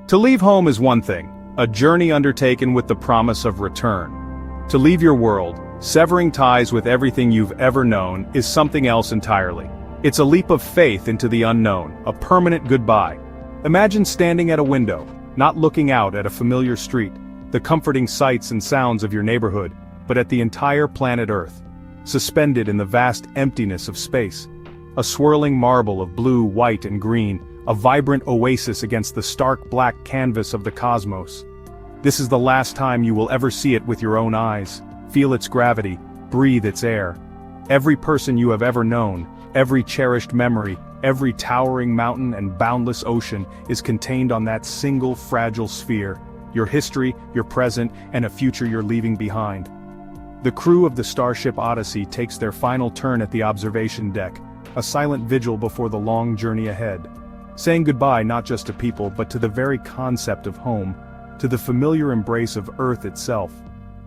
To leave home is one thing, a journey undertaken with the promise of return. To leave your world, severing ties with everything you've ever known, is something else entirely. It's a leap of faith into the unknown, a permanent goodbye. Imagine standing at a window, not looking out at a familiar street, the comforting sights and sounds of your neighborhood, but at the entire planet Earth, suspended in the vast emptiness of space. A swirling marble of blue, white, and green, a vibrant oasis against the stark black canvas of the cosmos. This is the last time you will ever see it with your own eyes, feel its gravity, breathe its air. Every person you have ever known, every cherished memory, every towering mountain and boundless ocean is contained on that single fragile sphere, your history, your present, and a future you're leaving behind. The crew of the Starship Odyssey takes their final turn at the observation deck, a silent vigil before the long journey ahead. Saying goodbye not just to people but to the very concept of home, to the familiar embrace of Earth itself.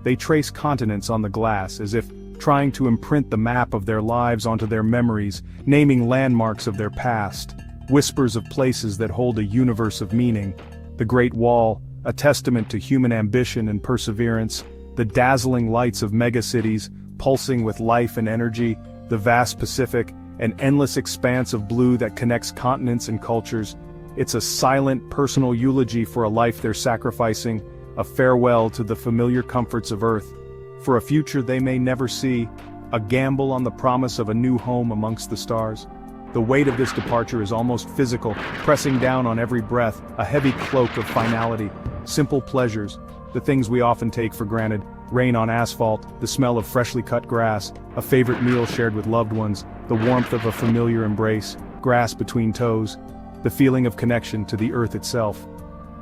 They trace continents on the glass as if trying to imprint the map of their lives onto their memories, naming landmarks of their past, whispers of places that hold a universe of meaning. The Great Wall, a testament to human ambition and perseverance, the dazzling lights of megacities, pulsing with life and energy, the vast Pacific, an endless expanse of blue that connects continents and cultures. It's a silent, personal eulogy for a life they're sacrificing, a farewell to the familiar comforts of Earth, for a future they may never see, a gamble on the promise of a new home amongst the stars. The weight of this departure is almost physical, pressing down on every breath, a heavy cloak of finality. Simple pleasures, the things we often take for granted, rain on asphalt, the smell of freshly cut grass, a favorite meal shared with loved ones, the warmth of a familiar embrace, grass between toes, the feeling of connection to the Earth itself,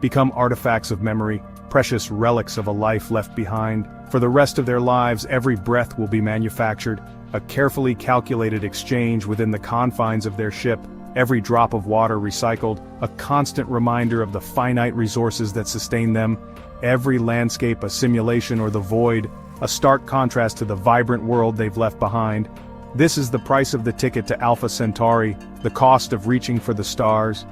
become artifacts of memory, precious relics of a life left behind. For the rest of their lives, every breath will be manufactured, a carefully calculated exchange within the confines of their ship, every drop of water recycled, a constant reminder of the finite resources that sustain them, every landscape a simulation or the void, a stark contrast to the vibrant world they've left behind. This is the price of the ticket to Alpha Centauri, the cost of reaching for the stars.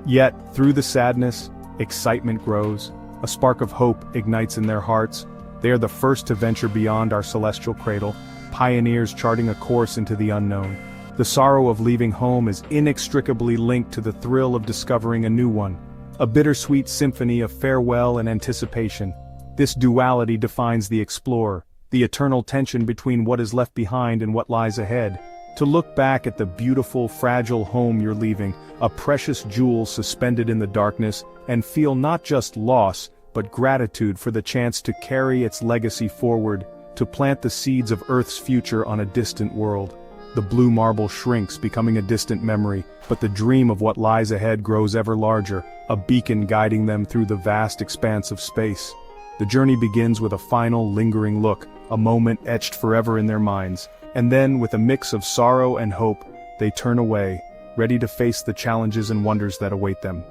Yet, through the sadness, excitement grows, a spark of hope ignites in their hearts. They are the first to venture beyond our celestial cradle, pioneers charting a course into the unknown. The sorrow of leaving home is inextricably linked to the thrill of discovering a new one, a bittersweet symphony of farewell and anticipation. This duality defines the explorer, the eternal tension between what is left behind and what lies ahead. To look back at the beautiful, fragile home you're leaving, a precious jewel suspended in the darkness, and feel not just loss, but gratitude for the chance to carry its legacy forward, to plant the seeds of Earth's future on a distant world. The blue marble shrinks, becoming a distant memory, but the dream of what lies ahead grows ever larger, a beacon guiding them through the vast expanse of space. The journey begins with a final, lingering look, a moment etched forever in their minds, and then, with a mix of sorrow and hope, they turn away, ready to face the challenges and wonders that await them.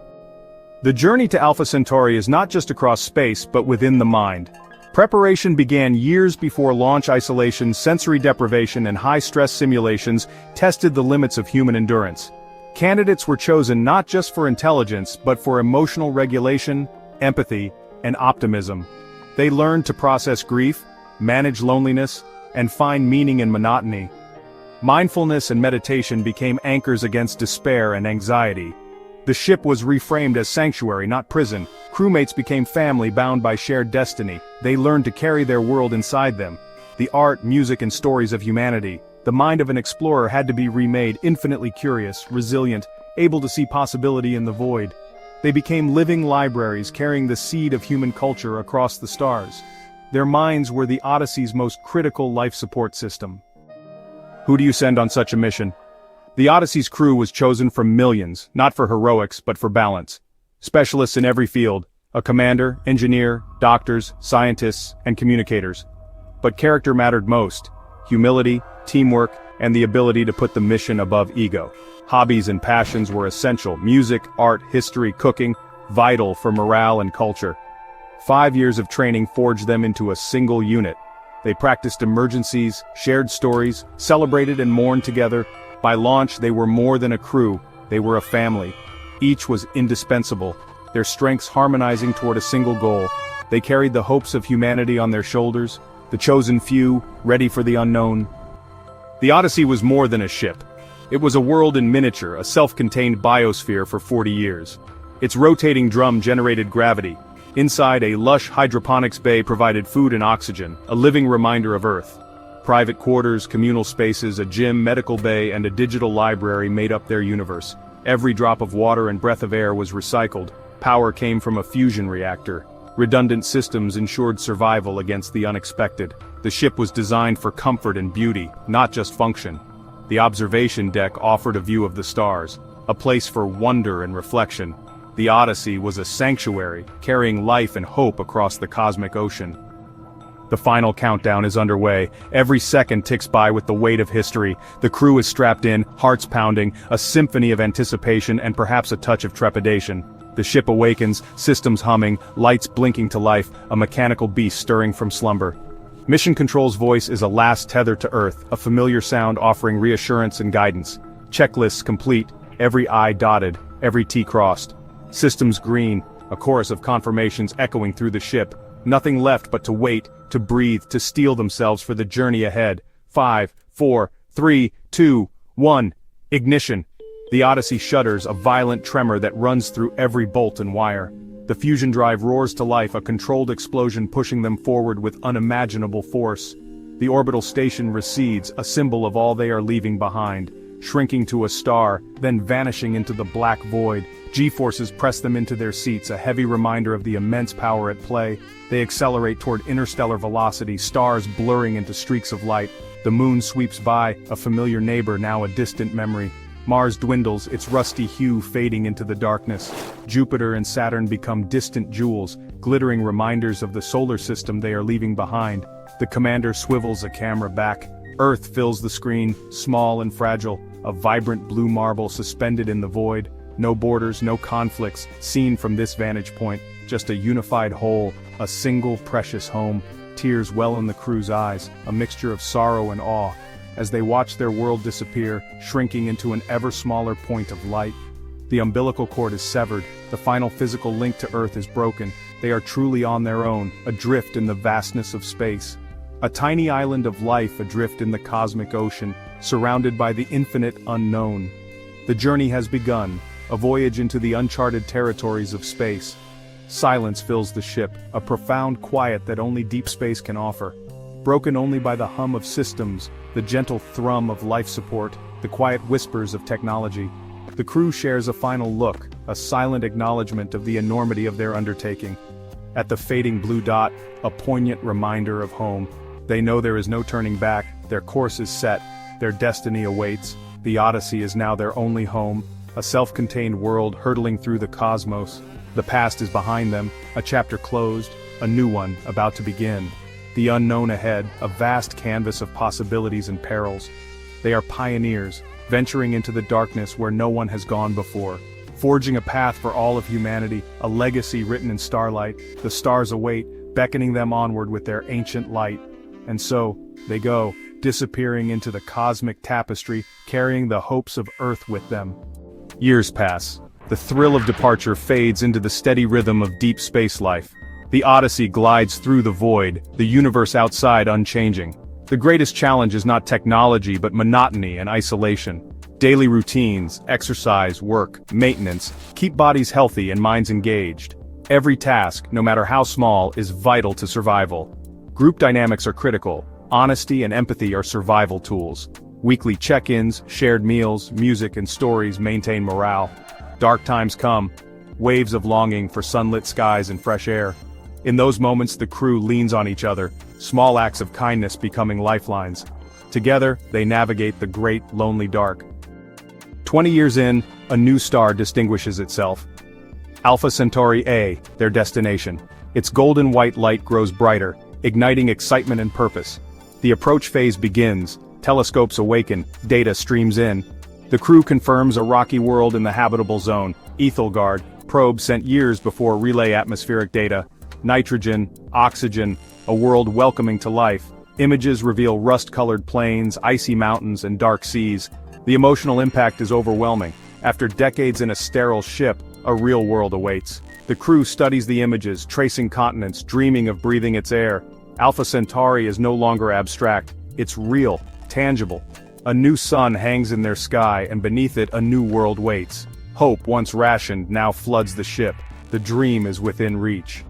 The journey to Alpha Centauri is not just across space, but within the mind. Preparation began years before launch isolation, sensory deprivation, and high-stress simulations tested the limits of human endurance. Candidates were chosen not just for intelligence, but for emotional regulation, empathy, and optimism. They learned to process grief, manage loneliness, and find meaning in monotony. Mindfulness and meditation became anchors against despair and anxiety. The ship was reframed as sanctuary, not prison. Crewmates became family bound by shared destiny. They learned to carry their world inside them. The art, music, and stories of humanity. The mind of an explorer had to be remade, infinitely curious, resilient, able to see possibility in the void. They became living libraries carrying the seed of human culture across the stars. Their minds were the Odyssey's most critical life support system. Who do you send on such a mission? The Odyssey's crew was chosen from millions, not for heroics but for balance. Specialists in every field, a commander, engineer, doctors, scientists, and communicators. But character mattered most: humility, teamwork, and the ability to put the mission above ego. Hobbies and passions were essential: music, art, history, cooking, vital for morale and culture. 5 years of training forged them into a single unit. They practiced emergencies, shared stories, celebrated and mourned together. By launch, they were more than a crew, they were a family. Each was indispensable. their strengths harmonizing toward a single goal. They carried the hopes of humanity on their shoulders, the chosen few, ready for the unknown. The Odyssey was more than a ship. It was a world in miniature, a self-contained biosphere for 40 years. Its rotating drum generated gravity. Inside, a lush hydroponics bay provided food and oxygen, a living reminder of Earth. Private quarters, communal spaces, a gym, medical bay, and a digital library made up their universe. Every drop of water and breath of air was recycled. Power came from a fusion reactor. Redundant systems ensured survival against the unexpected. The ship was designed for comfort and beauty, not just function. The observation deck offered a view of the stars, a place for wonder and reflection. The Odyssey was a sanctuary, carrying life and hope across the cosmic ocean. The final countdown is underway. Every second ticks by with the weight of history. The crew is strapped in, hearts pounding, a symphony of anticipation and perhaps a touch of trepidation. The ship awakens, systems humming, lights blinking to life, a mechanical beast stirring from slumber. Mission Control's voice is a last tether to Earth, a familiar sound offering reassurance and guidance. Checklists complete, every I dotted, every T crossed. Systems green, a chorus of confirmations echoing through the ship. Nothing left but to wait, to breathe, to steel themselves for the journey ahead. 5, 4, 3, 2, 1. Ignition. The Odyssey shudders, a violent tremor that runs through every bolt and wire. The fusion drive roars to life, a controlled explosion pushing them forward with unimaginable force. The orbital station recedes, a symbol of all they are leaving behind, shrinking to a star, then vanishing into the black void. G-forces press them into their seats, a heavy reminder of the immense power at play. They accelerate toward interstellar velocity, stars blurring into streaks of light. The moon sweeps by, a familiar neighbor now a distant memory. Mars dwindles, its rusty hue fading into the darkness. Jupiter and Saturn become distant jewels, glittering reminders of the solar system they are leaving behind. The commander swivels a camera back. Earth fills the screen, small and fragile, a vibrant blue marble suspended in the void. No borders, no conflicts, seen from this vantage point, just a unified whole, a single precious home. Tears well in the crew's eyes, a mixture of sorrow and awe, as they watch their world disappear, shrinking into an ever smaller point of light. The umbilical cord is severed, the final physical link to Earth is broken. They are truly on their own, adrift in the vastness of space. A tiny island of life adrift in the cosmic ocean, surrounded by the infinite unknown. The journey has begun, a voyage into the uncharted territories of space. Silence fills the ship, a profound quiet that only deep space can offer. Broken only by the hum of systems, the gentle thrum of life support, the quiet whispers of technology. The crew shares a final look, a silent acknowledgement of the enormity of their undertaking. At the fading blue dot, a poignant reminder of home. They know there is no turning back, their course is set, their destiny awaits. The Odyssey is now their only home, a self-contained world hurtling through the cosmos. The past is behind them, a chapter closed, a new one about to begin. The unknown ahead, a vast canvas of possibilities and perils. They are pioneers, venturing into the darkness where no one has gone before, forging a path for all of humanity, a legacy written in starlight. The stars await, beckoning them onward with their ancient light. And so, they go, disappearing into the cosmic tapestry, carrying the hopes of Earth with them. Years pass. The thrill of departure fades into the steady rhythm of deep space life. The Odyssey glides through the void, the universe outside unchanging. The greatest challenge is not technology but monotony and isolation. Daily routines, exercise, work, maintenance, keep bodies healthy and minds engaged. Every task, no matter how small, is vital to survival. Group dynamics are critical. Honesty and empathy are survival tools. Weekly check-ins, shared meals, music and stories maintain morale. Dark times come. Waves of longing for sunlit skies and fresh air. In those moments the crew leans on each other, small acts of kindness becoming lifelines. Together, they navigate the great, lonely dark. 20 years in, a new star distinguishes itself. Alpha Centauri A, their destination. Its golden white light grows brighter, igniting excitement and purpose. The approach phase begins, telescopes awaken, data streams in. The crew confirms a rocky world in the habitable zone. Ethelgard, probe sent years before relay atmospheric data. Nitrogen, oxygen, a world welcoming to life. Images reveal rust-colored plains, icy mountains, and dark seas. The emotional impact is overwhelming. After decades in a sterile ship, a real world awaits. The crew studies the images, tracing continents, dreaming of breathing its air. Alpha Centauri is no longer abstract, it's real, tangible. A new sun hangs in their sky, and beneath it a new world waits. Hope, once rationed, now floods the ship. The dream is within reach.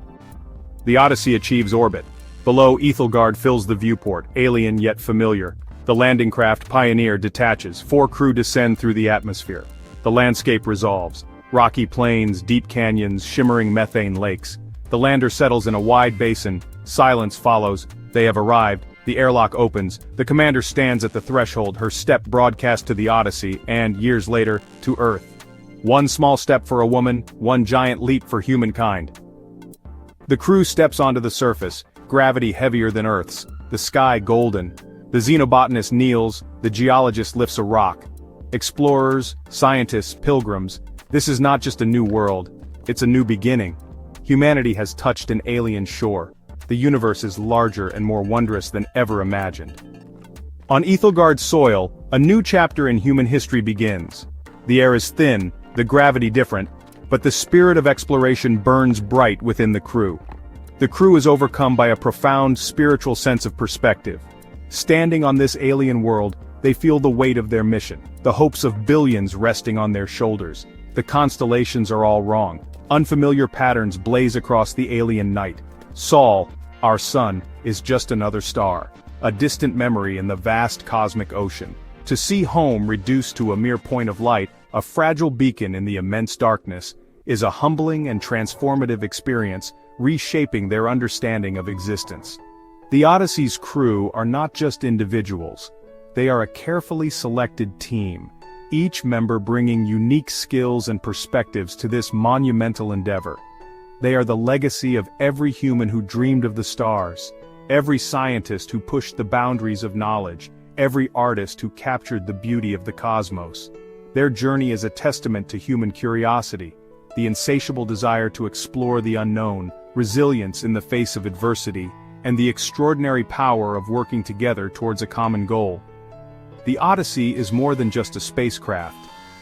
The Odyssey achieves orbit. Below, Ethelgard fills the viewport, alien yet familiar. The landing craft Pioneer detaches, 4 crew descend through the atmosphere. The landscape resolves. Rocky plains, deep canyons, shimmering methane lakes. The lander settles in a wide basin, silence follows, they have arrived, the airlock opens, the commander stands at the threshold, her step broadcast to the Odyssey, and, years later, to Earth. One small step for a woman, one giant leap for humankind. The crew steps onto the surface, gravity heavier than Earth's, the sky golden. The xenobotanist kneels, the geologist lifts a rock. Explorers, scientists, pilgrims, this is not just a new world, it's a new beginning. Humanity has touched an alien shore. The universe is larger and more wondrous than ever imagined. On Ethelgard's soil, a new chapter in human history begins. The air is thin, the gravity different, but the spirit of exploration burns bright within the crew. The crew is overcome by a profound spiritual sense of perspective. Standing on this alien world, they feel the weight of their mission, the hopes of billions resting on their shoulders. The constellations are all wrong. Unfamiliar patterns blaze across the alien night. Sol, our sun, is just another star, a distant memory in the vast cosmic ocean. To see home reduced to a mere point of light, a fragile beacon in the immense darkness, is a humbling and transformative experience, reshaping their understanding of existence. The Odyssey's crew are not just individuals. They are a carefully selected team, each member bringing unique skills and perspectives to this monumental endeavor. They are the legacy of every human who dreamed of the stars, every scientist who pushed the boundaries of knowledge, every artist who captured the beauty of the cosmos. Their journey is a testament to human curiosity, the insatiable desire to explore the unknown, resilience in the face of adversity, and the extraordinary power of working together towards a common goal. The Odyssey is more than just a spacecraft.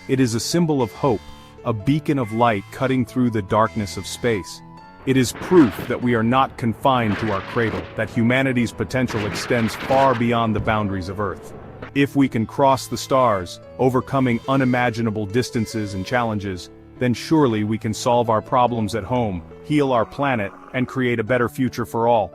It is a symbol of hope, a beacon of light cutting through the darkness of space. It is proof that we are not confined to our cradle, that humanity's potential extends far beyond the boundaries of Earth. If we can cross the stars, overcoming unimaginable distances and challenges, then surely we can solve our problems at home, heal our planet, and create a better future for all.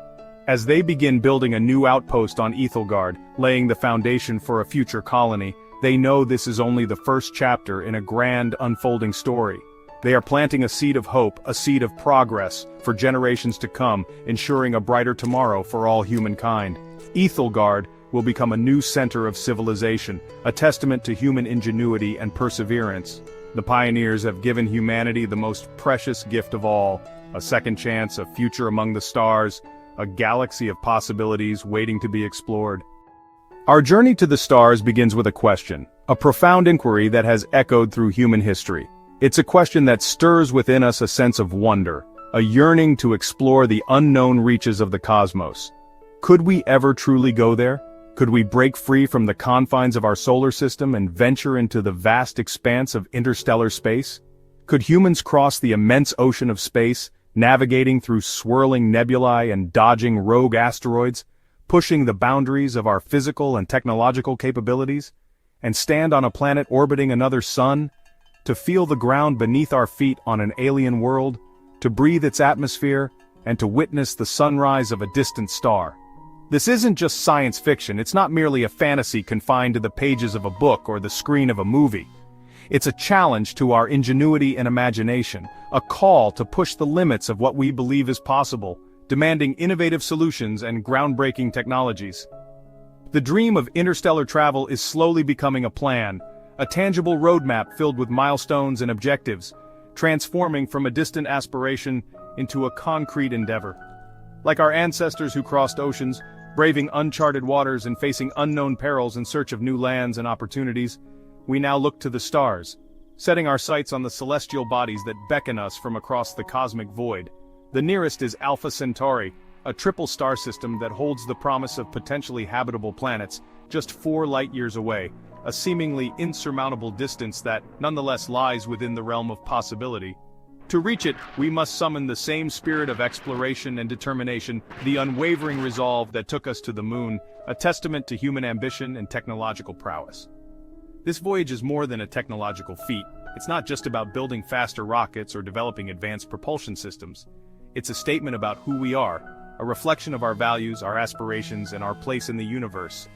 As they begin building a new outpost on Ethelgard, laying the foundation for a future colony, they know this is only the first chapter in a grand unfolding story. They are planting a seed of hope, a seed of progress, for generations to come, ensuring a brighter tomorrow for all humankind. Ethelgard will become a new center of civilization, a testament to human ingenuity and perseverance. The pioneers have given humanity the most precious gift of all, a second chance, a future among the stars, a galaxy of possibilities waiting to be explored. Our journey to the stars begins with a question, a profound inquiry that has echoed through human history. It's a question that stirs within us a sense of wonder, a yearning to explore the unknown reaches of the cosmos. Could we ever truly go there? Could we break free from the confines of our solar system and venture into the vast expanse of interstellar space? Could humans cross the immense ocean of space, navigating through swirling nebulae and dodging rogue asteroids, pushing the boundaries of our physical and technological capabilities, and stand on a planet orbiting another sun, to feel the ground beneath our feet on an alien world, to breathe its atmosphere, and to witness the sunrise of a distant star? This isn't just science fiction, it's not merely a fantasy confined to the pages of a book or the screen of a movie. It's a challenge to our ingenuity and imagination, a call to push the limits of what we believe is possible, demanding innovative solutions and groundbreaking technologies. The dream of interstellar travel is slowly becoming a plan, a tangible roadmap filled with milestones and objectives, transforming from a distant aspiration into a concrete endeavor. Like our ancestors who crossed oceans, braving uncharted waters and facing unknown perils in search of new lands and opportunities, we now look to the stars, setting our sights on the celestial bodies that beckon us from across the cosmic void. The nearest is Alpha Centauri, a triple star system that holds the promise of potentially habitable planets, just 4 light-years away, a seemingly insurmountable distance that, nonetheless, lies within the realm of possibility. To reach it, we must summon the same spirit of exploration and determination, the unwavering resolve that took us to the moon, a testament to human ambition and technological prowess. This voyage is more than a technological feat. It's not just about building faster rockets or developing advanced propulsion systems. It's a statement about who we are, a reflection of our values, our aspirations, and our place in the universe.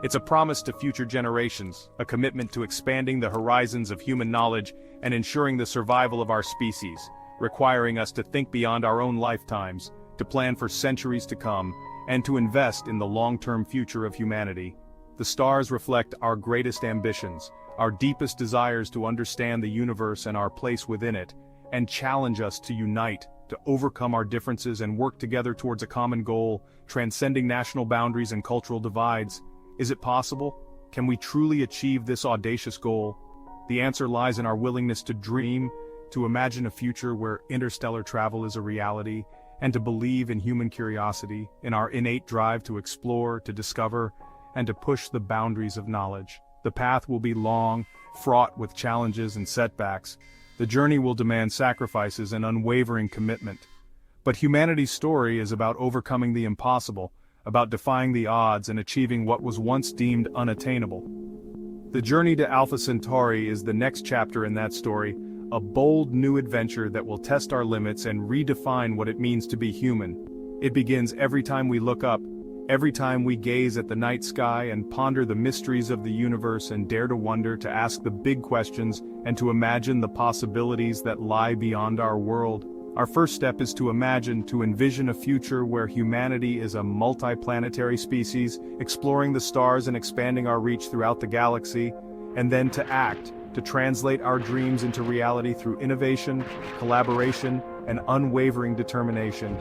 It's a promise to future generations, a commitment to expanding the horizons of human knowledge and ensuring the survival of our species, requiring us to think beyond our own lifetimes, to plan for centuries to come, and to invest in the long-term future of humanity. The stars reflect our greatest ambitions, our deepest desires to understand the universe and our place within it, and challenge us to unite, to overcome our differences and work together towards a common goal, transcending national boundaries and cultural divides. Is it possible? Can we truly achieve this audacious goal? The answer lies in our willingness to dream, to imagine a future where interstellar travel is a reality, and to believe in human curiosity, in our innate drive to explore, to discover, and to push the boundaries of knowledge. The path will be long, fraught with challenges and setbacks. The journey will demand sacrifices and unwavering commitment. But humanity's story is about overcoming the impossible, about defying the odds and achieving what was once deemed unattainable. The journey to Alpha Centauri is the next chapter in that story, a bold new adventure that will test our limits and redefine what it means to be human. It begins every time we look up, every time we gaze at the night sky and ponder the mysteries of the universe and dare to wonder, to ask the big questions, and to imagine the possibilities that lie beyond our world. Our first step is to imagine, to envision a future where humanity is a multi-planetary species, exploring the stars and expanding our reach throughout the galaxy, and then to act, to translate our dreams into reality through innovation, collaboration, and unwavering determination.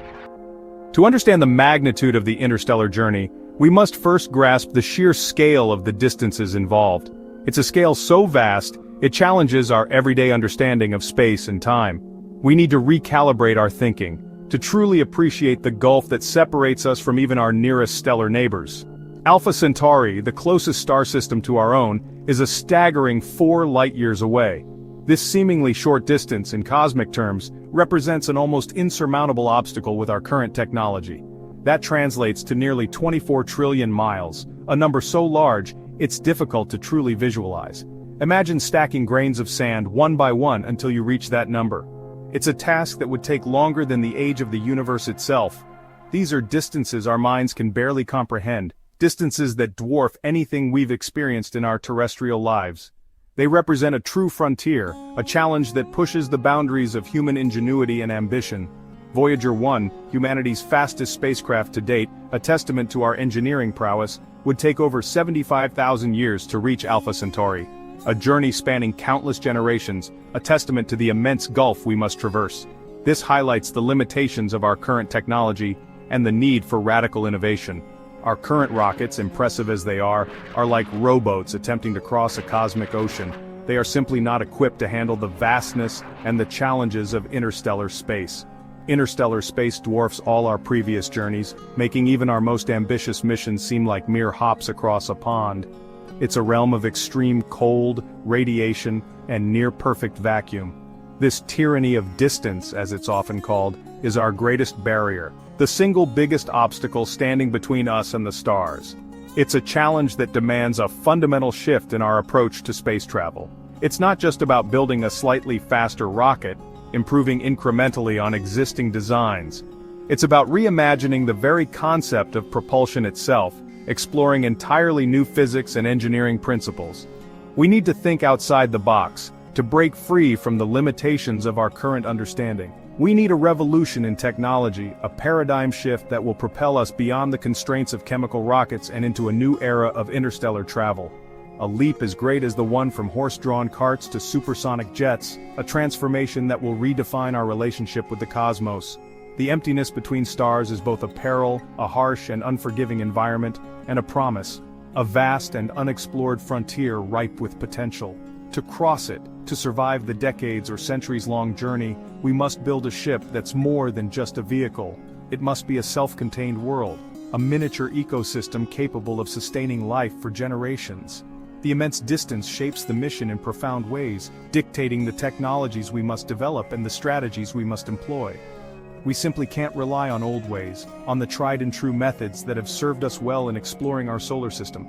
To understand the magnitude of the interstellar journey, we must first grasp the sheer scale of the distances involved. It's a scale so vast, it challenges our everyday understanding of space and time. We need to recalibrate our thinking, to truly appreciate the gulf that separates us from even our nearest stellar neighbors. Alpha Centauri, the closest star system to our own, is a staggering 4 light-years away. This seemingly short distance, in cosmic terms, represents an almost insurmountable obstacle with our current technology. That translates to nearly 24 trillion miles, a number so large, it's difficult to truly visualize. Imagine stacking grains of sand one by one until you reach that number. It's a task that would take longer than the age of the universe itself. These are distances our minds can barely comprehend, distances that dwarf anything we've experienced in our terrestrial lives. They represent a true frontier, a challenge that pushes the boundaries of human ingenuity and ambition. Voyager 1, humanity's fastest spacecraft to date, a testament to our engineering prowess, would take over 75,000 years to reach Alpha Centauri. A journey spanning countless generations, a testament to the immense gulf we must traverse. This highlights the limitations of our current technology and the need for radical innovation. Our current rockets, impressive as they are like rowboats attempting to cross a cosmic ocean. They are simply not equipped to handle the vastness and the challenges of interstellar space. Interstellar space dwarfs all our previous journeys, making even our most ambitious missions seem like mere hops across a pond. It's a realm of extreme cold, radiation, and near-perfect vacuum. This tyranny of distance, as it's often called, is our greatest barrier, the single biggest obstacle standing between us and the stars. It's a challenge that demands a fundamental shift in our approach to space travel. It's not just about building a slightly faster rocket, improving incrementally on existing designs. It's about reimagining the very concept of propulsion itself, exploring entirely new physics and engineering principles. We need to think outside the box, to break free from the limitations of our current understanding. We need a revolution in technology, a paradigm shift that will propel us beyond the constraints of chemical rockets and into a new era of interstellar travel. A leap as great as the one from horse-drawn carts to supersonic jets, a transformation that will redefine our relationship with the cosmos. The emptiness between stars is both a peril, a harsh and unforgiving environment, and a promise, a vast and unexplored frontier ripe with potential. To cross it, to survive the decades or centuries-long journey, we must build a ship that's more than just a vehicle. It must be a self-contained world, a miniature ecosystem capable of sustaining life for generations. The immense distance shapes the mission in profound ways, dictating the technologies we must develop and the strategies we must employ. We simply can't rely on old ways, on the tried and true methods that have served us well in exploring our solar system.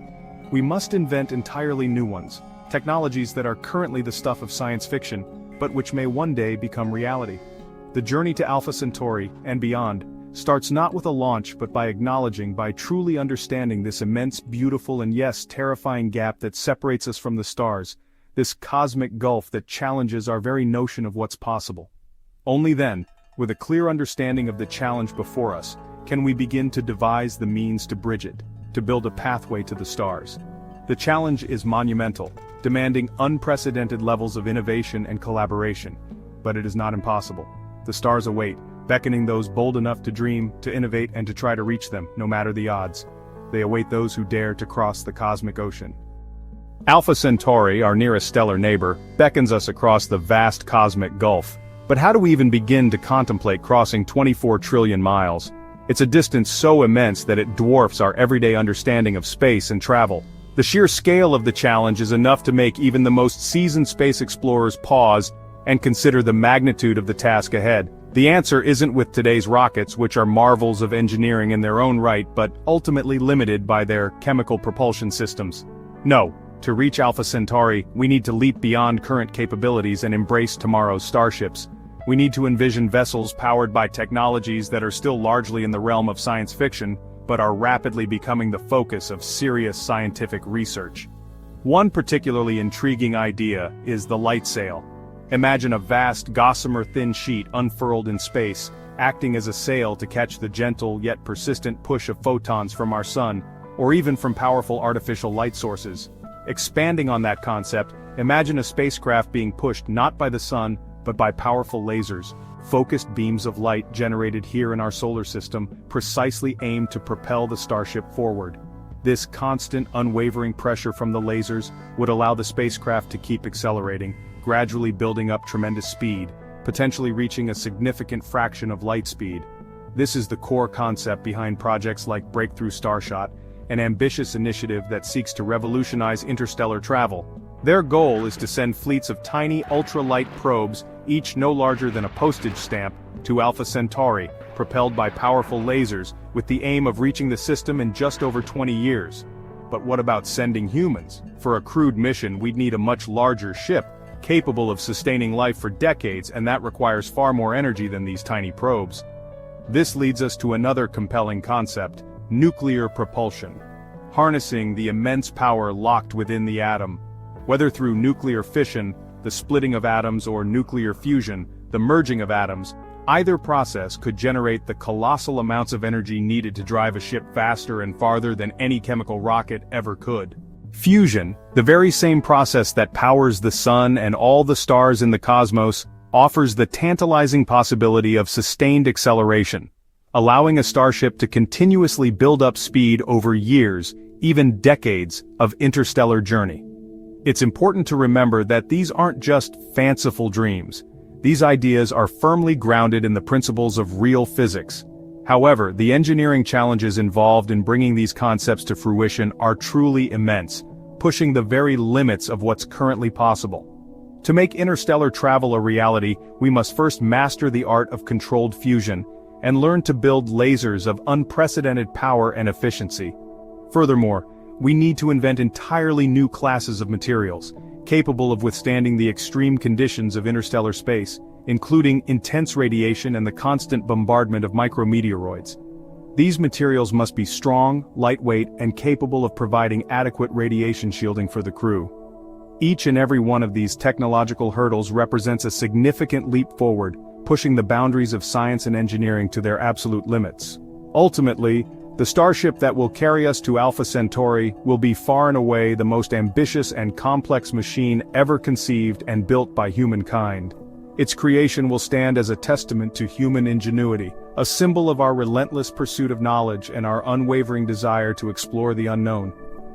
We must invent entirely new ones, technologies that are currently the stuff of science fiction, but which may one day become reality. The journey to Alpha Centauri, and beyond, starts not with a launch but by truly understanding this immense, beautiful and yes, terrifying gap that separates us from the stars, this cosmic gulf that challenges our very notion of what's possible. Only then, with a clear understanding of the challenge before us, can we begin to devise the means to bridge it, to build a pathway to the stars. The challenge is monumental, demanding unprecedented levels of innovation and collaboration, but it is not impossible. The stars await, beckoning those bold enough to dream, to innovate and to try to reach them, no matter the odds. They await those who dare to cross the cosmic ocean. Alpha Centauri, our nearest stellar neighbor, beckons us across the vast cosmic gulf. But how do we even begin to contemplate crossing 24 trillion miles? It's a distance so immense that it dwarfs our everyday understanding of space and travel. The sheer scale of the challenge is enough to make even the most seasoned space explorers pause and consider the magnitude of the task ahead. The answer isn't with today's rockets, which are marvels of engineering in their own right but ultimately limited by their chemical propulsion systems. No, to reach Alpha Centauri, we need to leap beyond current capabilities and embrace tomorrow's starships. We need to envision vessels powered by technologies that are still largely in the realm of science fiction, but are rapidly becoming the focus of serious scientific research. One particularly intriguing idea is the light sail. Imagine a vast, gossamer-thin sheet unfurled in space, acting as a sail to catch the gentle yet persistent push of photons from our sun, or even from powerful artificial light sources. Expanding on that concept, imagine a spacecraft being pushed not by the sun, but by powerful lasers, focused beams of light generated here in our solar system, precisely aimed to propel the starship forward. This constant, unwavering pressure from the lasers would allow the spacecraft to keep accelerating, gradually building up tremendous speed, potentially reaching a significant fraction of light speed. This is the core concept behind projects like Breakthrough Starshot, an ambitious initiative that seeks to revolutionize interstellar travel. Their goal is to send fleets of tiny ultralight probes, each no larger than a postage stamp, to Alpha Centauri, propelled by powerful lasers, with the aim of reaching the system in just over 20 years. But what about sending humans? For a crewed mission, we'd need a much larger ship, capable of sustaining life for decades, and that requires far more energy than these tiny probes. This leads us to another compelling concept: nuclear propulsion. Harnessing the immense power locked within the atom. Whether through nuclear fission, the splitting of atoms, or nuclear fusion, the merging of atoms, either process could generate the colossal amounts of energy needed to drive a ship faster and farther than any chemical rocket ever could. Fusion, the very same process that powers the sun and all the stars in the cosmos, offers the tantalizing possibility of sustained acceleration, allowing a starship to continuously build up speed over years, even decades, of interstellar journey. It's important to remember that these aren't just fanciful dreams. These ideas are firmly grounded in the principles of real physics. However, the engineering challenges involved in bringing these concepts to fruition are truly immense, pushing the very limits of what's currently possible. To make interstellar travel a reality, we must first master the art of controlled fusion, and learn to build lasers of unprecedented power and efficiency. Furthermore, we need to invent entirely new classes of materials, capable of withstanding the extreme conditions of interstellar space, including intense radiation and the constant bombardment of micrometeoroids. These materials must be strong, lightweight, and capable of providing adequate radiation shielding for the crew. Each and every one of these technological hurdles represents a significant leap forward, pushing the boundaries of science and engineering to their absolute limits. Ultimately, the starship that will carry us to Alpha Centauri will be far and away the most ambitious and complex machine ever conceived and built by humankind. Its creation will stand as a testament to human ingenuity, a symbol of our relentless pursuit of knowledge and our unwavering desire to explore the unknown.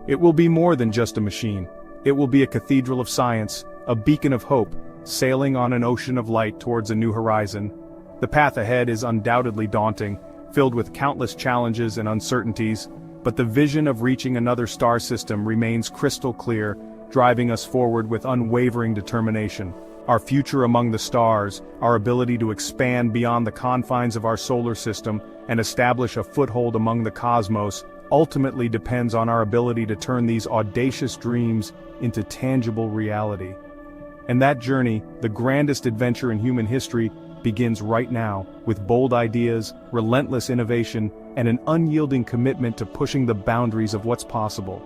It will be more than just a machine. It will be a cathedral of science, a beacon of hope, sailing on an ocean of light towards a new horizon. The path ahead is undoubtedly daunting, filled with countless challenges and uncertainties, but the vision of reaching another star system remains crystal clear, driving us forward with unwavering determination. Our future among the stars, our ability to expand beyond the confines of our solar system and establish a foothold among the cosmos, ultimately depends on our ability to turn these audacious dreams into tangible reality. And that journey, the grandest adventure in human history, begins right now, with bold ideas, relentless innovation, and an unyielding commitment to pushing the boundaries of what's possible.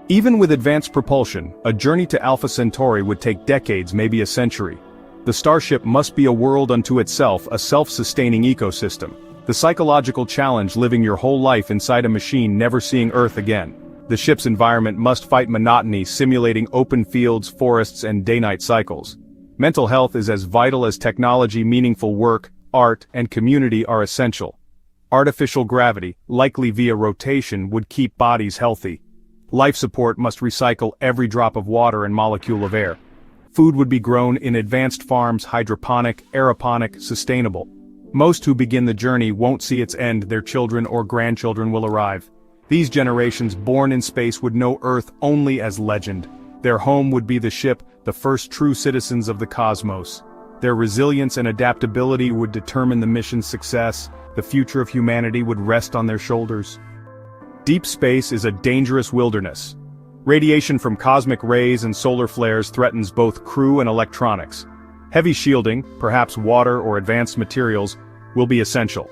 Even with advanced propulsion, a journey to Alpha Centauri would take decades, maybe a century. The starship must be a world unto itself, a self-sustaining ecosystem. The psychological challenge living your whole life inside a machine never seeing Earth again. The ship's environment must fight monotony, simulating open fields, forests, and day-night cycles. Mental health is as vital as technology. Meaningful work, art, and community are essential. Artificial gravity, likely via rotation, would keep bodies healthy. Life support must recycle every drop of water and molecule of air. Food would be grown in advanced farms, hydroponic, aeroponic, sustainable. Most who begin the journey won't see its end. Their children or grandchildren will arrive. These generations born in space would know Earth only as legend. Their home would be the ship, the first true citizens of the cosmos. Their resilience and adaptability would determine the mission's success. The future of humanity would rest on their shoulders. Deep space is a dangerous wilderness. Radiation from cosmic rays and solar flares threatens both crew and electronics. Heavy shielding, perhaps water or advanced materials, will be essential.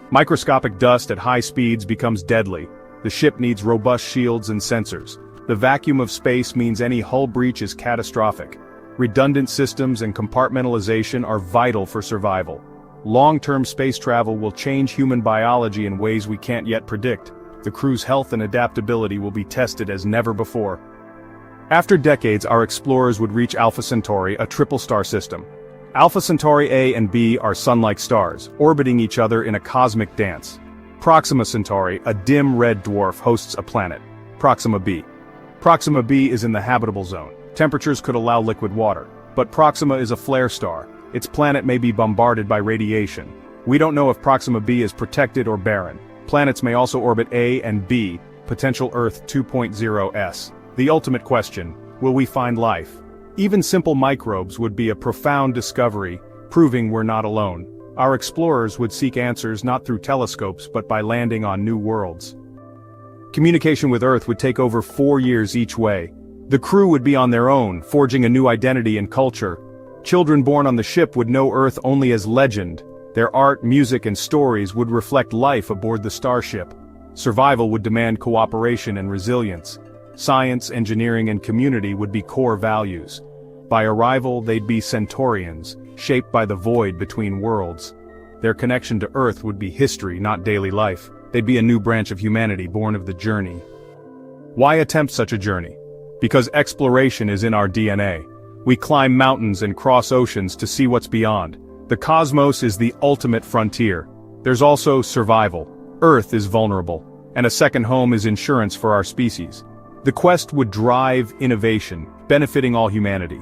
Microscopic dust at high speeds becomes deadly. The ship needs robust shields and sensors. The vacuum of space means any hull breach is catastrophic. Redundant systems and compartmentalization are vital for survival. Long-term space travel will change human biology in ways we can't yet predict. The crew's health and adaptability will be tested as never before. After decades, our explorers would reach Alpha Centauri, a triple-star system. Alpha Centauri A and B are sun-like stars, orbiting each other in a cosmic dance. Proxima Centauri, a dim red dwarf, hosts a planet, Proxima B. Proxima B is in the habitable zone. Temperatures could allow liquid water. But Proxima is a flare star. Its planet may be bombarded by radiation. We don't know if Proxima B is protected or barren. Planets may also orbit A and B, potential Earth 2.0s. The ultimate question, will we find life? Even simple microbes would be a profound discovery, proving we're not alone. Our explorers would seek answers not through telescopes but by landing on new worlds. Communication with Earth would take over 4 years each way. The crew would be on their own, forging a new identity and culture. Children born on the ship would know Earth only as legend. Their art, music, and stories would reflect life aboard the starship. Survival would demand cooperation and resilience. Science, engineering, and community would be core values. By arrival, they'd be Centaurians, shaped by the void between worlds. Their connection to Earth would be history, not daily life. They'd be a new branch of humanity born of the journey. Why attempt such a journey? Because exploration is in our DNA. We climb mountains and cross oceans to see what's beyond. The cosmos is the ultimate frontier. There's also survival. Earth is vulnerable, and a second home is insurance for our species. The quest would drive innovation, benefiting all humanity.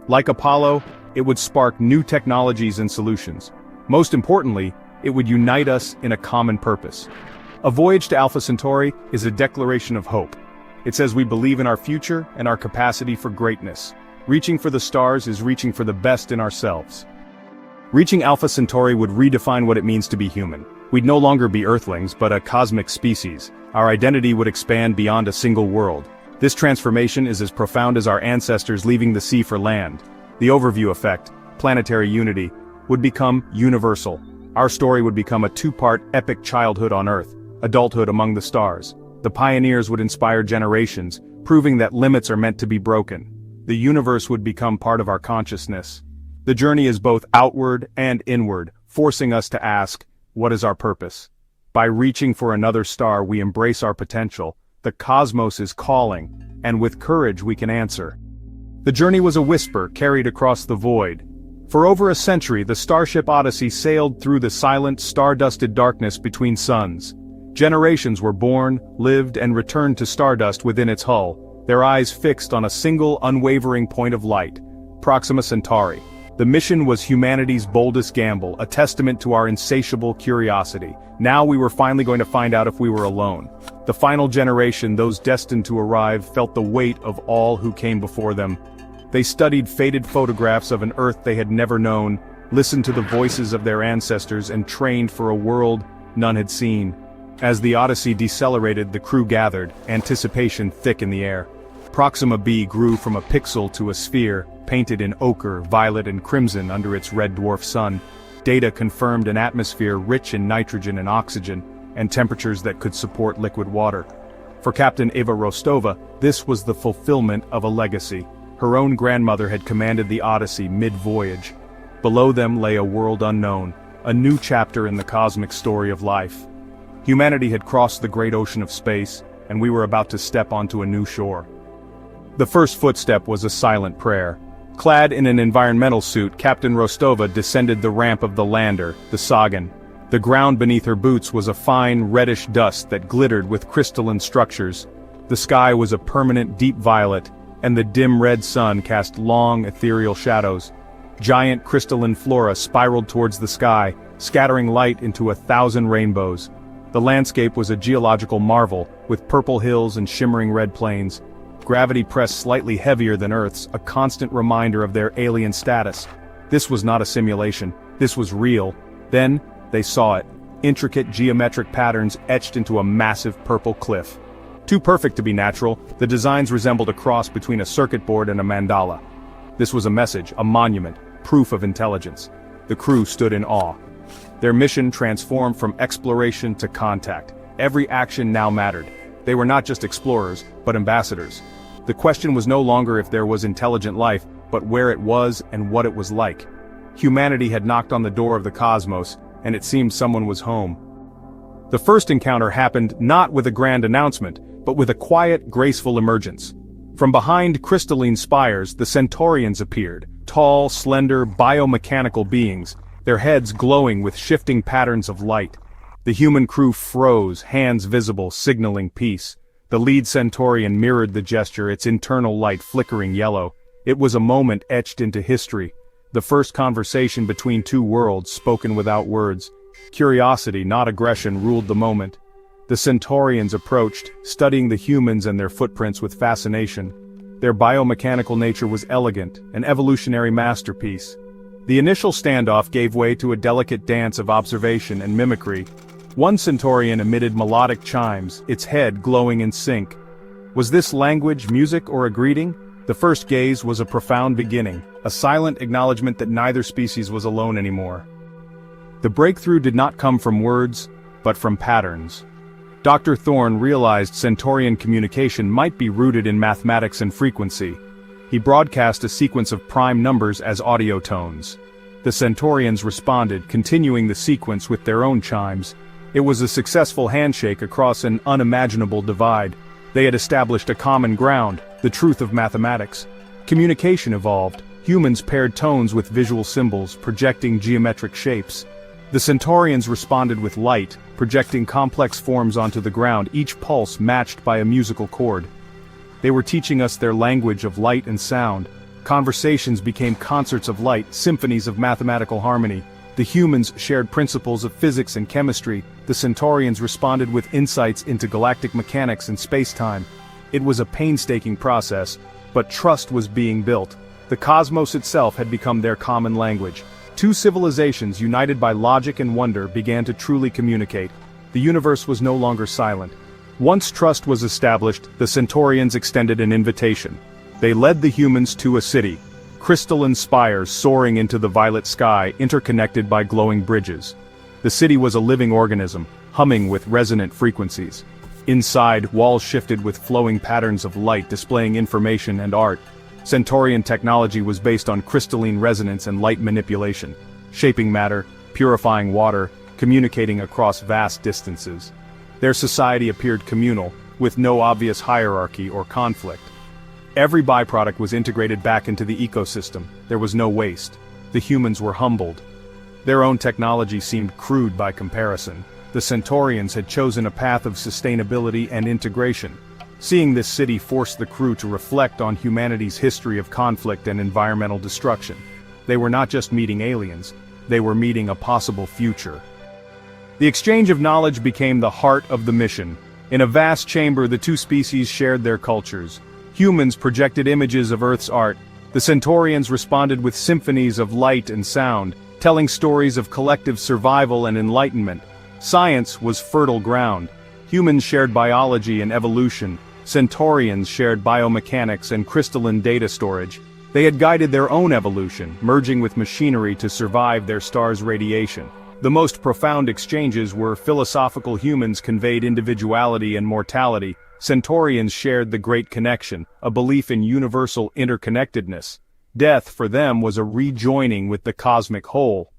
Like Apollo, it would spark new technologies and solutions. Most importantly, it would unite us in a common purpose. A voyage to Alpha Centauri is a declaration of hope. It says we believe in our future and our capacity for greatness. Reaching for the stars is reaching for the best in ourselves. Reaching Alpha Centauri would redefine what it means to be human. We'd no longer be Earthlings, but a cosmic species. Our identity would expand beyond a single world. This transformation is as profound as our ancestors leaving the sea for land. The overview effect, planetary unity, would become universal. Our story would become a two-part epic: childhood on Earth, adulthood among the stars. The pioneers would inspire generations, proving that limits are meant to be broken. The universe would become part of our consciousness. The journey is both outward and inward, forcing us to ask, what is our purpose? By reaching for another star, we embrace our potential. The cosmos is calling, and with courage we can answer. The journey was a whisper carried across the void. For over a century, the Starship Odyssey sailed through the silent, star-dusted darkness between suns. Generations were born, lived, and returned to stardust within its hull, their eyes fixed on a single, unwavering point of light: Proxima Centauri. The mission was humanity's boldest gamble, a testament to our insatiable curiosity. Now we were finally going to find out if we were alone. The final generation, those destined to arrive, felt the weight of all who came before them. They studied faded photographs of an Earth they had never known, listened to the voices of their ancestors, and trained for a world none had seen. As the Odyssey decelerated, the crew gathered, anticipation thick in the air. Proxima b grew from a pixel to a sphere, painted in ochre, violet and crimson under its red dwarf sun. Data confirmed an atmosphere rich in nitrogen and oxygen, and temperatures that could support liquid water. For Captain Eva Rostova, this was the fulfillment of a legacy. Her own grandmother had commanded the Odyssey mid-voyage. Below them lay a world unknown, a new chapter in the cosmic story of life. Humanity had crossed the great ocean of space, and we were about to step onto a new shore. The first footstep was a silent prayer. Clad in an environmental suit, Captain Rostova descended the ramp of the lander, the Sagan. The ground beneath her boots was a fine, reddish dust that glittered with crystalline structures. The sky was a permanent deep violet, and the dim red sun cast long, ethereal shadows. Giant crystalline flora spiraled towards the sky, scattering light into 1,000 rainbows. The landscape was a geological marvel, with purple hills and shimmering red plains. Gravity pressed slightly heavier than Earth's, a constant reminder of their alien status. This was not a simulation, this was real. Then, they saw it. Intricate geometric patterns etched into a massive purple cliff. Too perfect to be natural, the designs resembled a cross between a circuit board and a mandala. This was a message, a monument, proof of intelligence. The crew stood in awe. Their mission transformed from exploration to contact. Every action now mattered. They were not just explorers, but ambassadors. The question was no longer if there was intelligent life, but where it was and what it was like. Humanity had knocked on the door of the cosmos, and it seemed someone was home. The first encounter happened not with a grand announcement, but with a quiet, graceful emergence. From behind crystalline spires, the Centaurians appeared, tall, slender, biomechanical beings, their heads glowing with shifting patterns of light. The human crew froze, hands visible, signaling peace. The lead Centaurian mirrored the gesture, its internal light flickering yellow. It was a moment etched into history. The first conversation between two worlds, spoken without words. Curiosity, not aggression, ruled the moment. The Centaurians approached, studying the humans and their footprints with fascination. Their biomechanical nature was elegant, an evolutionary masterpiece. The initial standoff gave way to a delicate dance of observation and mimicry. One Centaurian emitted melodic chimes, its head glowing in sync. Was this language, music, or a greeting? The first gaze was a profound beginning, a silent acknowledgement that neither species was alone anymore. The breakthrough did not come from words, but from patterns. Dr. Thorne realized Centaurian communication might be rooted in mathematics and frequency. He broadcast a sequence of prime numbers as audio tones. The Centaurians responded, continuing the sequence with their own chimes. It was a successful handshake across an unimaginable divide. They had established a common ground, the truth of mathematics. Communication evolved. Humans paired tones with visual symbols, projecting geometric shapes. The Centaurians responded with light, projecting complex forms onto the ground, each pulse matched by a musical chord. They were teaching us their language of light and sound. Conversations became concerts of light, symphonies of mathematical harmony. The humans shared principles of physics and chemistry. The Centaurians responded with insights into galactic mechanics and space-time. It was a painstaking process, but trust was being built. The cosmos itself had become their common language. Two civilizations united by logic and wonder began to truly communicate. The universe was no longer silent. Once trust was established, the Centaurians extended an invitation. They led the humans to a city. Crystalline spires soaring into the violet sky, interconnected by glowing bridges. The city was a living organism, humming with resonant frequencies. Inside, walls shifted with flowing patterns of light displaying information and art. Centaurian technology was based on crystalline resonance and light manipulation, shaping matter, purifying water, communicating across vast distances. Their society appeared communal, with no obvious hierarchy or conflict. Every byproduct was integrated back into the ecosystem. There was no waste. The humans were humbled. Their own technology seemed crude by comparison. The Centaurians had chosen a path of sustainability and integration. Seeing this city forced the crew to reflect on humanity's history of conflict and environmental destruction. They were not just meeting aliens, they were meeting a possible future. The exchange of knowledge became the heart of the mission. In a vast chamber, the two species shared their cultures. Humans projected images of Earth's art. The Centaurians responded with symphonies of light and sound, telling stories of collective survival and enlightenment. Science was fertile ground. Humans shared biology and evolution. Centaurians shared biomechanics and crystalline data storage. They had guided their own evolution, merging with machinery to survive their star's radiation. The most profound exchanges were philosophical. Humans conveyed individuality and mortality. Centaurians shared the Great Connection, a belief in universal interconnectedness. Death for them was a rejoining with the cosmic whole.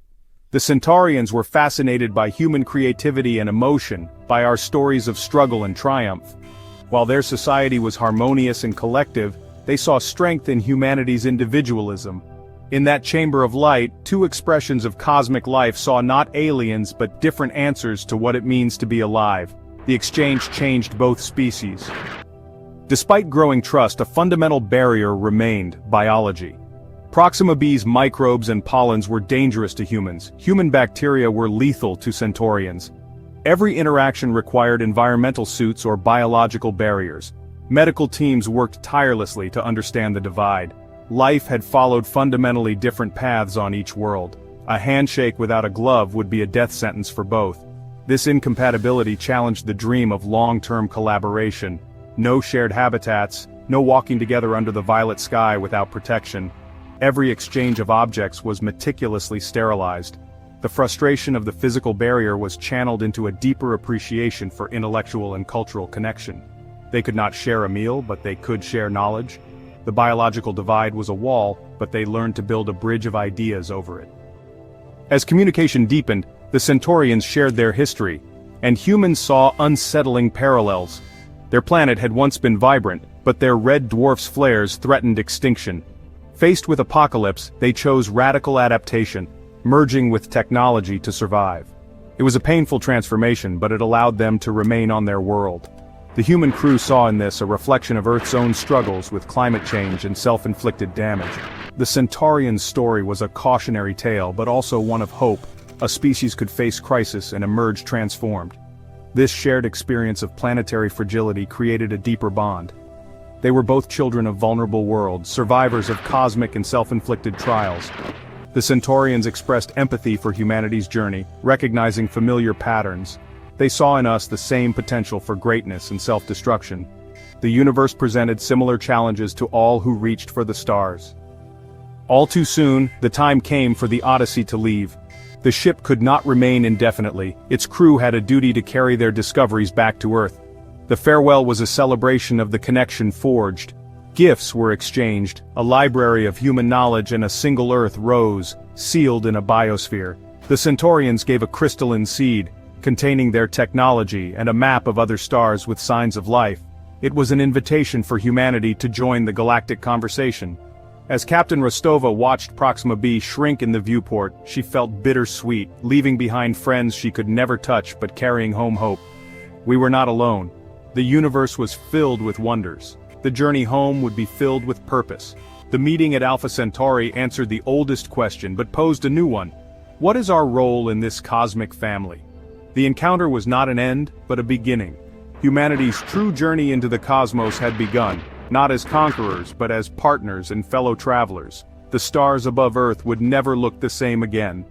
The Centaurians were fascinated by human creativity and emotion, by our stories of struggle and triumph. While their society was harmonious and collective, they saw strength in humanity's individualism. In that chamber of light, two expressions of cosmic life saw not aliens but different answers to what it means to be alive. The exchange changed both species. Despite growing trust, a fundamental barrier remained: biology. Proxima B's microbes and pollens were dangerous to humans. Human bacteria were lethal to Centaurians. Every interaction required environmental suits or biological barriers. Medical teams worked tirelessly to understand the divide. Life had followed fundamentally different paths on each world. A handshake without a glove would be a death sentence for both. This incompatibility challenged the dream of long-term collaboration. No shared habitats, no walking together under the violet sky without protection. Every exchange of objects was meticulously sterilized. The frustration of the physical barrier was channeled into a deeper appreciation for intellectual and cultural connection. They could not share a meal, but they could share knowledge. The biological divide was a wall, but they learned to build a bridge of ideas over it. As communication deepened, the Centaurians shared their history, and humans saw unsettling parallels. Their planet had once been vibrant, but their red dwarf's flares threatened extinction. Faced with apocalypse, they chose radical adaptation, merging with technology to survive. It was a painful transformation, but it allowed them to remain on their world. The human crew saw in this a reflection of Earth's own struggles with climate change and self-inflicted damage. The Centaurian story was a cautionary tale, but also one of hope. A species could face crisis and emerge transformed. This shared experience of planetary fragility created a deeper bond. They were both children of vulnerable worlds, survivors of cosmic and self-inflicted trials. The Centaurians expressed empathy for humanity's journey, recognizing familiar patterns. They saw in us the same potential for greatness and self-destruction. The universe presented similar challenges to all who reached for the stars. All too soon, the time came for the Odyssey to leave. The ship could not remain indefinitely. Its crew had a duty to carry their discoveries back to Earth. The farewell was a celebration of the connection forged. Gifts were exchanged, a library of human knowledge and a single Earth rose, sealed in a biosphere. The Centaurians gave a crystalline seed, containing their technology and a map of other stars with signs of life. It was an invitation for humanity to join the galactic conversation. As Captain Rostova watched Proxima B shrink in the viewport, she felt bittersweet, leaving behind friends she could never touch but carrying home hope. We were not alone. The universe was filled with wonders. The journey home would be filled with purpose. The meeting at Alpha Centauri answered the oldest question but posed a new one. What is our role in this cosmic family? The encounter was not an end, but a beginning. Humanity's true journey into the cosmos had begun, not as conquerors but as partners and fellow travelers. The stars above Earth would never look the same again.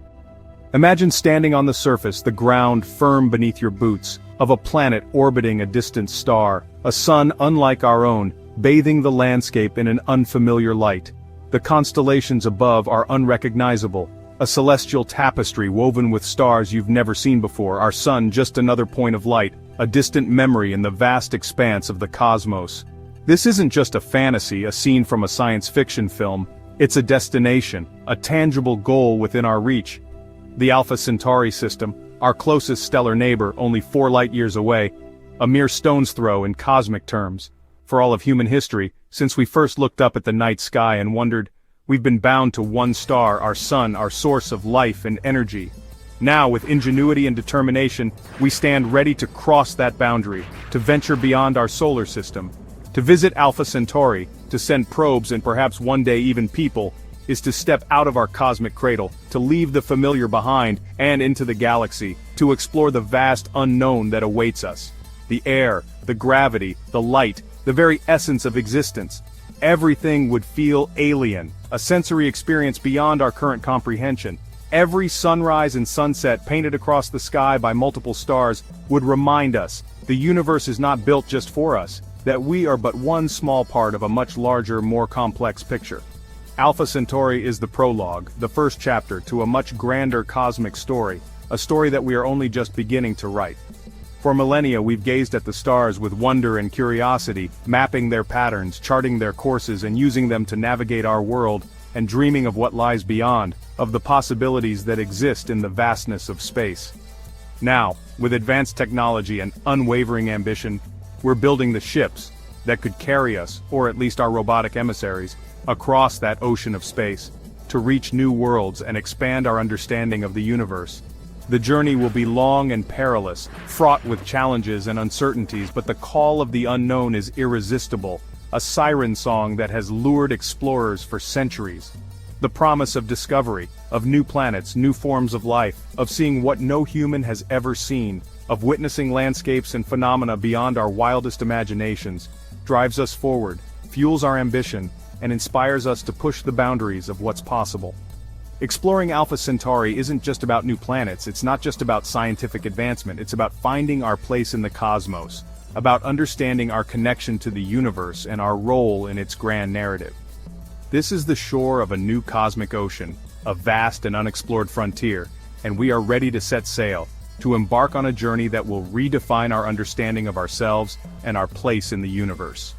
Imagine standing on the surface, the ground firm beneath your boots, of a planet orbiting a distant star, a sun unlike our own, bathing the landscape in an unfamiliar light. The constellations above are unrecognizable, a celestial tapestry woven with stars you've never seen before, our sun just another point of light, a distant memory in the vast expanse of the cosmos. This isn't just a fantasy, a scene from a science fiction film. It's a destination, a tangible goal within our reach. The Alpha Centauri system, our closest stellar neighbor, only 4 light-years away, a mere stone's throw in cosmic terms. For all of human history, since we first looked up at the night sky and wondered, we've been bound to one star, our sun, our source of life and energy. Now, with ingenuity and determination, we stand ready to cross that boundary, to venture beyond our solar system, to visit Alpha Centauri, to send probes and perhaps one day even people is to step out of our cosmic cradle, to leave the familiar behind, and into the galaxy, to explore the vast unknown that awaits us. The air, the gravity, the light, the very essence of existence. Everything would feel alien, a sensory experience beyond our current comprehension. Every sunrise and sunset painted across the sky by multiple stars would remind us the universe is not built just for us, that we are but one small part of a much larger, more complex picture. Alpha Centauri is the prologue, the first chapter to a much grander cosmic story, a story that we are only just beginning to write. For millennia we've gazed at the stars with wonder and curiosity, mapping their patterns, charting their courses and using them to navigate our world, and dreaming of what lies beyond, of the possibilities that exist in the vastness of space. Now, with advanced technology and unwavering ambition, we're building the ships that could carry us, or at least our robotic emissaries, across that ocean of space, to reach new worlds and expand our understanding of the universe. The journey will be long and perilous, fraught with challenges and uncertainties, but the call of the unknown is irresistible, a siren song that has lured explorers for centuries. The promise of discovery, of new planets, new forms of life, of seeing what no human has ever seen, of witnessing landscapes and phenomena beyond our wildest imaginations, drives us forward, fuels our ambition, and inspires us to push the boundaries of what's possible. Exploring Alpha Centauri isn't just about new planets, it's not just about scientific advancement, it's about finding our place in the cosmos, about understanding our connection to the universe and our role in its grand narrative. This is the shore of a new cosmic ocean, a vast and unexplored frontier, and we are ready to set sail, to embark on a journey that will redefine our understanding of ourselves and our place in the universe.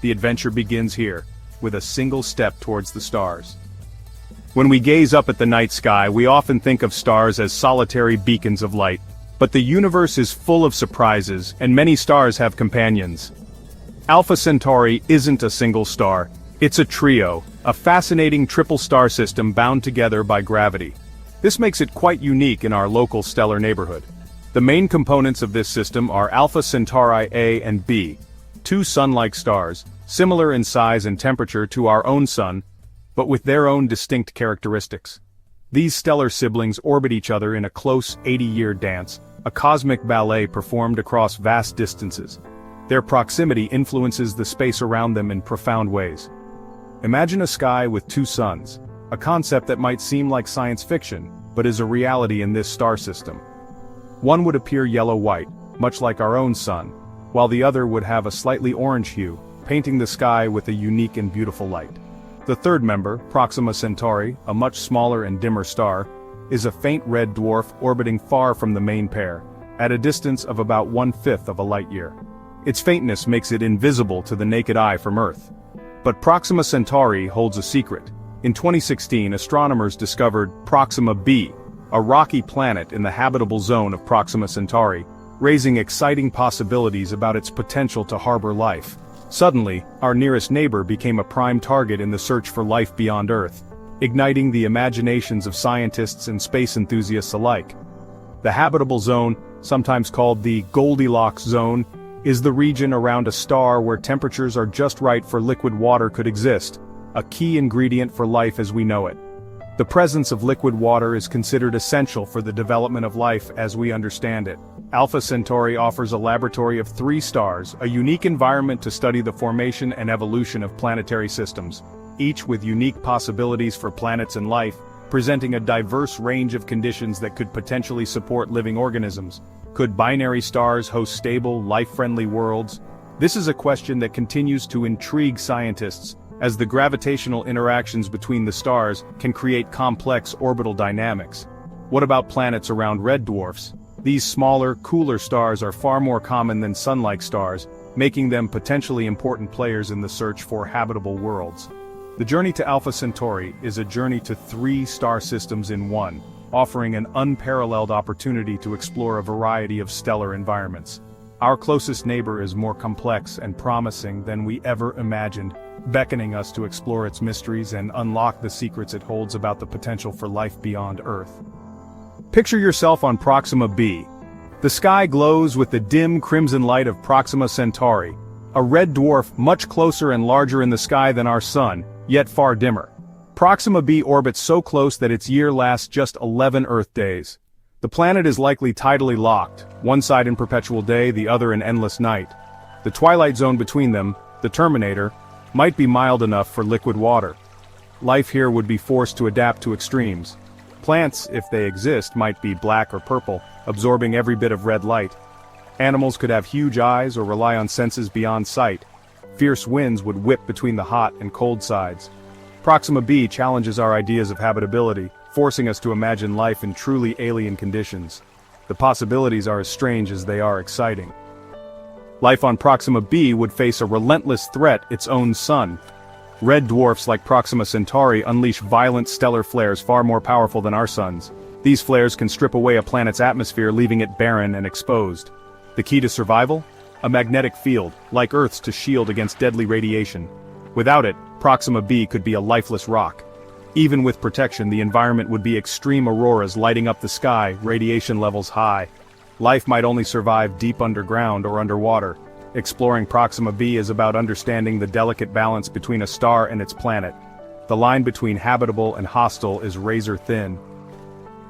The adventure begins here, with a single step towards the stars. When we gaze up at the night sky, we often think of stars as solitary beacons of light. But the universe is full of surprises, and many stars have companions. Alpha Centauri isn't a single star, it's a trio, a fascinating triple star system bound together by gravity. This makes it quite unique in our local stellar neighborhood. The main components of this system are Alpha Centauri A and B, two sun-like stars, similar in size and temperature to our own sun, but with their own distinct characteristics. These stellar siblings orbit each other in a close 80-year dance, a cosmic ballet performed across vast distances. Their proximity influences the space around them in profound ways. Imagine a sky with two suns, a concept that might seem like science fiction, but is a reality in this star system. One would appear yellow-white, much like our own sun, while the other would have a slightly orange hue, painting the sky with a unique and beautiful light. The third member, Proxima Centauri, a much smaller and dimmer star, is a faint red dwarf orbiting far from the main pair, at a distance of about 1/5 of a light-year. Its faintness makes it invisible to the naked eye from Earth. But Proxima Centauri holds a secret. In 2016, astronomers discovered Proxima b, a rocky planet in the habitable zone of Proxima Centauri, raising exciting possibilities about its potential to harbor life. Suddenly, our nearest neighbor became a prime target in the search for life beyond Earth, igniting the imaginations of scientists and space enthusiasts alike. The habitable zone, sometimes called the Goldilocks zone, is the region around a star where temperatures are just right for liquid water could exist, a key ingredient for life as we know it. The presence of liquid water is considered essential for the development of life as we understand it. Alpha Centauri offers a laboratory of 3 stars, a unique environment to study the formation and evolution of planetary systems, each with unique possibilities for planets and life, presenting a diverse range of conditions that could potentially support living organisms. Could binary stars host stable, life-friendly worlds? This is a question that continues to intrigue scientists, as the gravitational interactions between the stars can create complex orbital dynamics. What about planets around red dwarfs? These smaller, cooler stars are far more common than sun-like stars, making them potentially important players in the search for habitable worlds. The journey to Alpha Centauri is a journey to 3 star systems in one, offering an unparalleled opportunity to explore a variety of stellar environments. Our closest neighbor is more complex and promising than we ever imagined, beckoning us to explore its mysteries and unlock the secrets it holds about the potential for life beyond Earth. Picture yourself on Proxima b. The sky glows with the dim crimson light of Proxima Centauri, a red dwarf much closer and larger in the sky than our sun, yet far dimmer. Proxima b orbits so close that its year lasts just 11 Earth days. The planet is likely tidally locked, one side in perpetual day, the other in endless night. The twilight zone between them, the terminator, might be mild enough for liquid water. Life here would be forced to adapt to extremes. Plants, if they exist, might be black or purple, absorbing every bit of red light. Animals could have huge eyes or rely on senses beyond sight. Fierce winds would whip between the hot and cold sides. Proxima b challenges our ideas of habitability, forcing us to imagine life in truly alien conditions. The possibilities are as strange as they are exciting. Life on Proxima b would face a relentless threat: its own sun. Red dwarfs like Proxima Centauri unleash violent stellar flares far more powerful than our suns. These flares can strip away a planet's atmosphere, leaving it barren and exposed. The key to survival? A magnetic field, like Earth's, to shield against deadly radiation. Without it, Proxima b could be a lifeless rock. Even with protection, the environment would be extreme auroras lighting up the sky, radiation levels high. Life might only survive deep underground or underwater. Exploring Proxima b is about understanding the delicate balance between a star and its planet. The line between habitable and hostile is razor thin.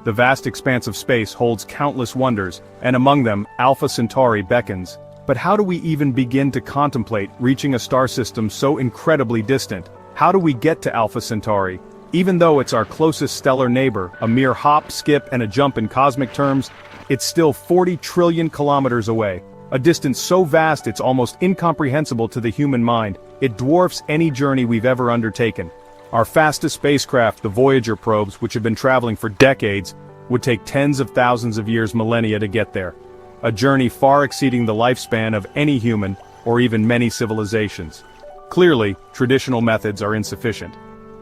The vast expanse of space holds countless wonders, and among them, Alpha Centauri beckons. But how do we even begin to contemplate reaching a star system so incredibly distant? How do we get to Alpha Centauri? Even though it's our closest stellar neighbor, a mere hop, skip, and a jump in cosmic terms, it's still 40 trillion kilometers away. A distance so vast it's almost incomprehensible to the human mind. It dwarfs any journey we've ever undertaken. Our fastest spacecraft, the Voyager probes, which have been traveling for decades, would take tens of thousands of years, millennia to get there. A journey far exceeding the lifespan of any human, or even many civilizations. Clearly, traditional methods are insufficient.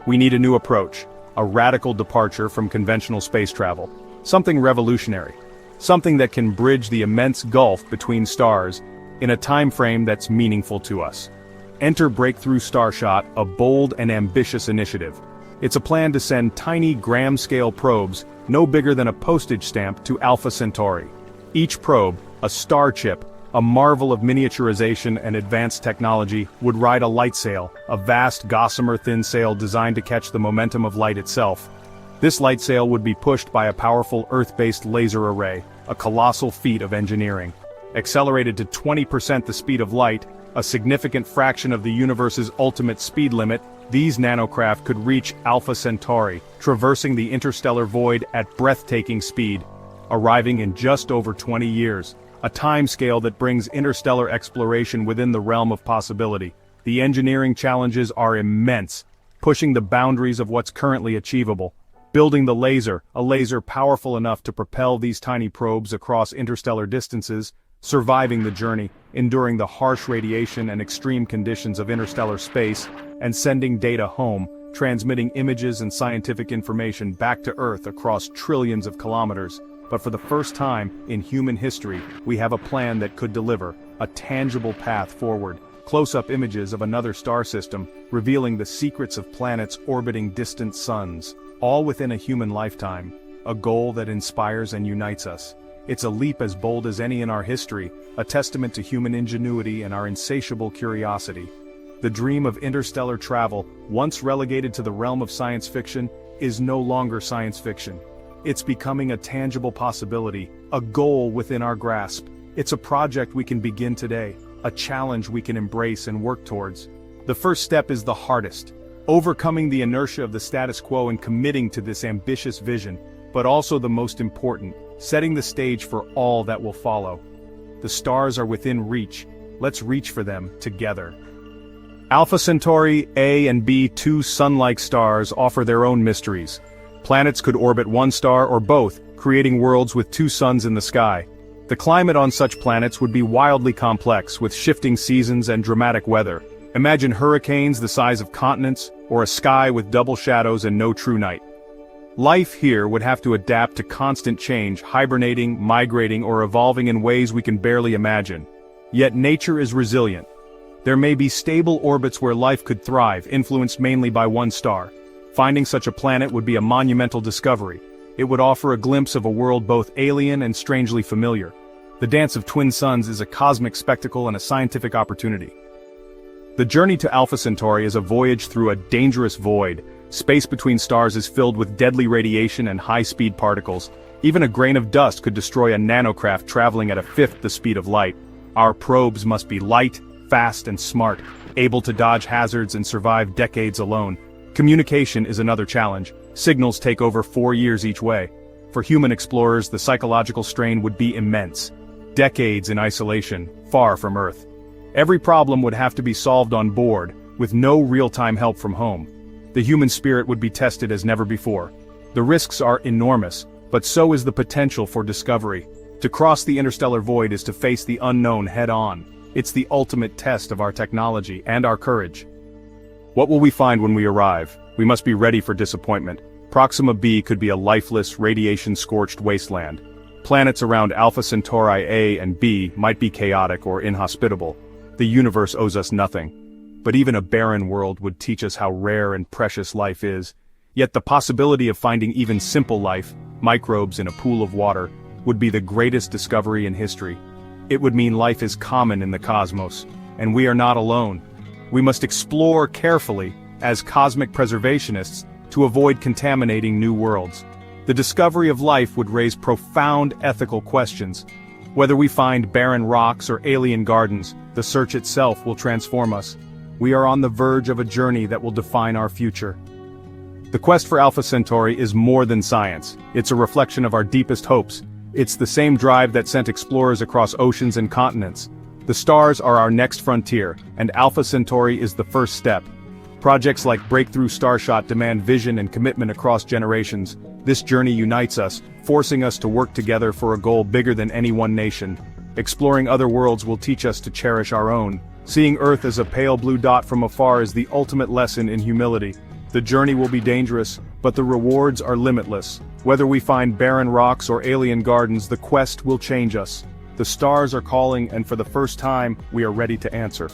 We need a new approach, a radical departure from conventional space travel. Something revolutionary. Something that can bridge the immense gulf between stars, in a time frame that's meaningful to us. Enter Breakthrough Starshot, a bold and ambitious initiative. It's a plan to send tiny gram-scale probes, no bigger than a postage stamp, to Alpha Centauri. Each probe, a star chip, a marvel of miniaturization and advanced technology, would ride a light sail, a vast gossamer-thin sail designed to catch the momentum of light itself. This light sail would be pushed by a powerful Earth-based laser array, a colossal feat of engineering. Accelerated to 20% the speed of light, a significant fraction of the universe's ultimate speed limit, these nanocraft could reach Alpha Centauri, traversing the interstellar void at breathtaking speed, arriving in just over 20 years, a timescale that brings interstellar exploration within the realm of possibility. The engineering challenges are immense, pushing the boundaries of what's currently achievable. Building the laser, a laser powerful enough to propel these tiny probes across interstellar distances, surviving the journey, enduring the harsh radiation and extreme conditions of interstellar space, and sending data home, transmitting images and scientific information back to Earth across trillions of kilometers. But for the first time in human history, we have a plan that could deliver a tangible path forward. Close-up images of another star system, revealing the secrets of planets orbiting distant suns, all within a human lifetime, a goal that inspires and unites us. It's a leap as bold as any in our history, a testament to human ingenuity and our insatiable curiosity. The dream of interstellar travel, once relegated to the realm of science fiction, is no longer science fiction. It's becoming a tangible possibility, a goal within our grasp. It's a project we can begin today, a challenge we can embrace and work towards. The first step is the hardest, overcoming the inertia of the status quo and committing to this ambitious vision, but also the most important, setting the stage for all that will follow. The stars are within reach. Let's reach for them together. Alpha Centauri A and B, two sun-like stars, offer their own mysteries. Planets could orbit one star or both, creating worlds with two suns in the sky. The climate on such planets would be wildly complex, with shifting seasons and dramatic weather. Imagine hurricanes the size of continents, or a sky with double shadows and no true night. Life here would have to adapt to constant change, hibernating, migrating, or evolving in ways we can barely imagine. Yet nature is resilient. There may be stable orbits where life could thrive, influenced mainly by one star. Finding such a planet would be a monumental discovery. It would offer a glimpse of a world both alien and strangely familiar. The dance of twin suns is a cosmic spectacle and a scientific opportunity. The journey to Alpha Centauri is a voyage through a dangerous void, Space between stars is filled with deadly radiation and high-speed particles. Even a grain of dust could destroy a nanocraft traveling at a fifth the speed of light. Our probes must be light, fast and smart, able to dodge hazards and survive decades alone. Communication is another challenge. Signals take over 4 years each way. For human explorers, the psychological strain would be immense. Decades in isolation, far from Earth. Every problem would have to be solved on board, with no real-time help from home. The human spirit would be tested as never before. The risks are enormous, but so is the potential for discovery. To cross the interstellar void is to face the unknown head-on. It's the ultimate test of our technology and our courage. What will we find when we arrive? We must be ready for disappointment. Proxima b could be a lifeless, radiation-scorched wasteland. Planets around Alpha Centauri A and B might be chaotic or inhospitable. The universe owes us nothing. But even a barren world would teach us how rare and precious life is. Yet the possibility of finding even simple life, microbes in a pool of water, would be the greatest discovery in history. It would mean life is common in the cosmos, and we are not alone. We must explore carefully, as cosmic preservationists, to avoid contaminating new worlds. The discovery of life would raise profound ethical questions. Whether we find barren rocks or alien gardens, the search itself will transform us. We are on the verge of a journey that will define our future. The quest for Alpha Centauri is more than science. It's a reflection of our deepest hopes. It's the same drive that sent explorers across oceans and continents. The stars are our next frontier, and Alpha Centauri is the first step. Projects like Breakthrough Starshot demand vision and commitment across generations. This journey unites us, forcing us to work together for a goal bigger than any one nation. Exploring other worlds will teach us to cherish our own. Seeing Earth as a pale blue dot from afar is the ultimate lesson in humility. The journey will be dangerous, but the rewards are limitless. Whether we find barren rocks or alien gardens, the quest will change us. The stars are calling, and for the first time, we are ready to answer.